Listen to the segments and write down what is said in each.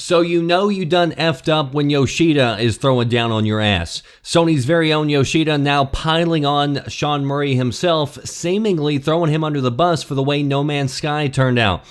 So you know you done effed up when Yoshida is throwing down on your ass. Sony's very own Yoshida now piling on Sean Murray himself, seemingly throwing him under the bus for the way No Man's Sky turned out.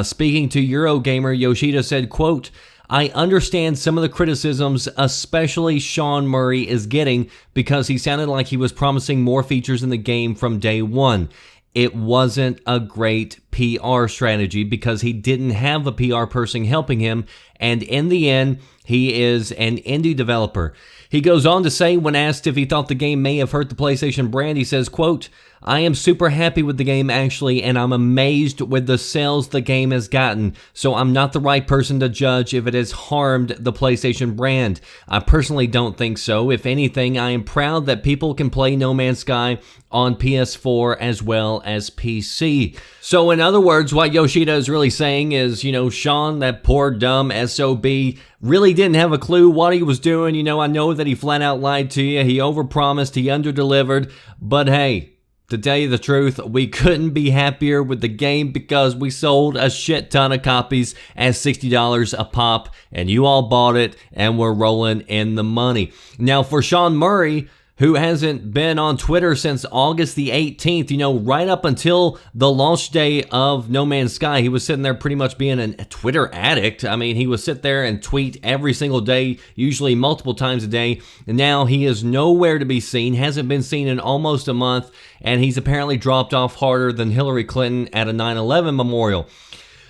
Speaking to Eurogamer, Yoshida said, quote, "I understand some of the criticisms, especially Sean Murray is getting, because he sounded like he was promising more features in the game from day one. It wasn't a great PR strategy because he didn't have a PR person helping him, and in the end, he is an indie developer." He goes on to say, when asked if he thought the game may have hurt the PlayStation brand, he says, quote, "I am super happy with the game actually, and I'm amazed with the sales the game has gotten, so I'm not the right person to judge if it has harmed the PlayStation brand. I personally don't think so. If anything, I am proud that people can play No Man's Sky on PS4 as well as PC." So in other words, what Yoshida is really saying is, Sean, that poor dumb SOB, really didn't have a clue what he was doing. I know that he flat out lied to you. He overpromised, he underdelivered, but hey, to tell you the truth, we couldn't be happier with the game because we sold a shit ton of copies at $60 a pop, and you all bought it, and we're rolling in the money. Now, for Sean Murray, who hasn't been on Twitter since August the 18th, right up until the launch day of No Man's Sky, he was sitting there pretty much being a Twitter addict. I mean, he would sit there and tweet every single day, usually multiple times a day, and now he is nowhere to be seen, hasn't been seen in almost a month, and he's apparently dropped off harder than Hillary Clinton at a 9/11 memorial.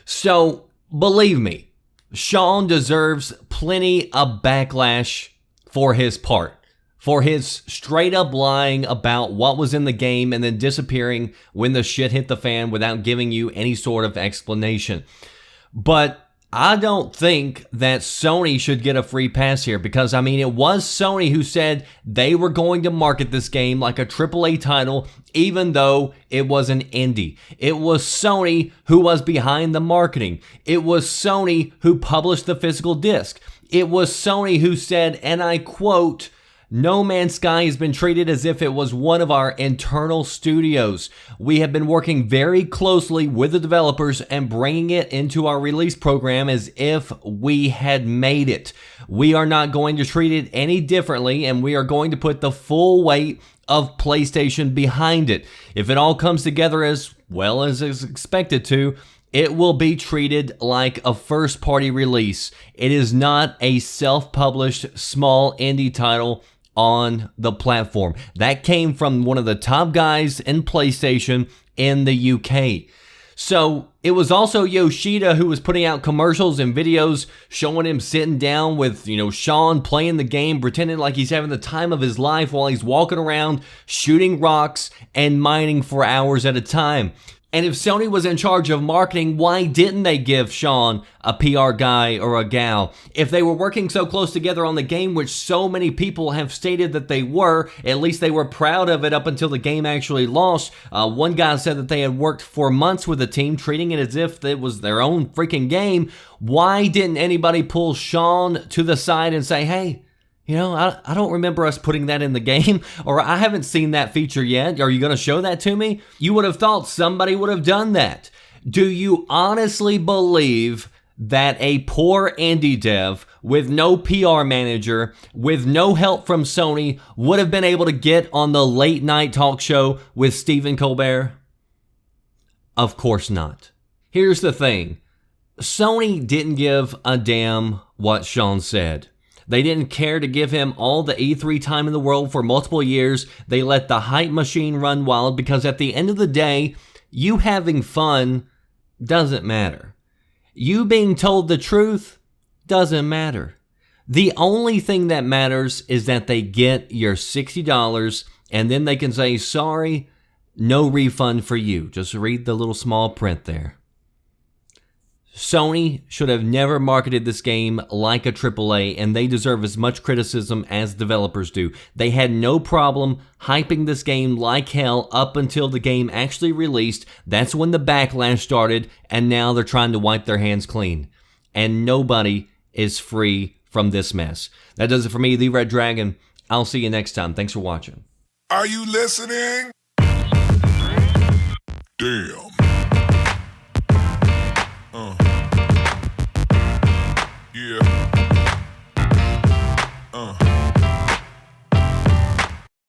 So, believe me, Sean deserves plenty of backlash for his part. For his straight up lying about what was in the game and then disappearing when the shit hit the fan without giving you any sort of explanation. But I don't think that Sony should get a free pass here because, it was Sony who said they were going to market this game like a AAA title even though it was an indie. It was Sony who was behind the marketing. It was Sony who published the physical disc. It was Sony who said, and I quote, "No Man's Sky has been treated as if it was one of our internal studios. We have been working very closely with the developers and bringing it into our release program as if we had made it. We are not going to treat it any differently, and we are going to put the full weight of PlayStation behind it. If it all comes together as well as is expected to, it will be treated like a first-party release. It is not a self-published small indie title on the platform." That came from one of the top guys in PlayStation in the UK. So it was also Yoshida who was putting out commercials and videos showing him sitting down with, Sean playing the game, pretending like he's having the time of his life while he's walking around, shooting rocks and mining for hours at a time. And if Sony was in charge of marketing, why didn't they give Sean a PR guy or a gal? If they were working so close together on the game, which so many people have stated that they were, at least they were proud of it up until the game actually launched. One guy said that they had worked for months with the team, treating it as if it was their own freaking game. Why didn't anybody pull Sean to the side and say, "Hey, I don't remember us putting that in the game," or "I haven't seen that feature yet. Are you going to show that to me?" You would have thought somebody would have done that. Do you honestly believe that a poor indie dev with no PR manager, with no help from Sony, would have been able to get on the late night talk show with Stephen Colbert? Of course not. Here's the thing. Sony didn't give a damn what Sean said. They didn't care to give him all the E3 time in the world for multiple years. They let the hype machine run wild because at the end of the day, you having fun doesn't matter. You being told the truth doesn't matter. The only thing that matters is that they get your $60 and then they can say, "Sorry, no refund for you." Just read the little small print there. Sony should have never marketed this game like a AAA, and they deserve as much criticism as developers do. They had no problem hyping this game like hell up until the game actually released. That's when the backlash started, and now they're trying to wipe their hands clean. And nobody is free from this mess. That does it for me, The Red Dragon. I'll see you next time. Thanks for watching. Are you listening? Damn.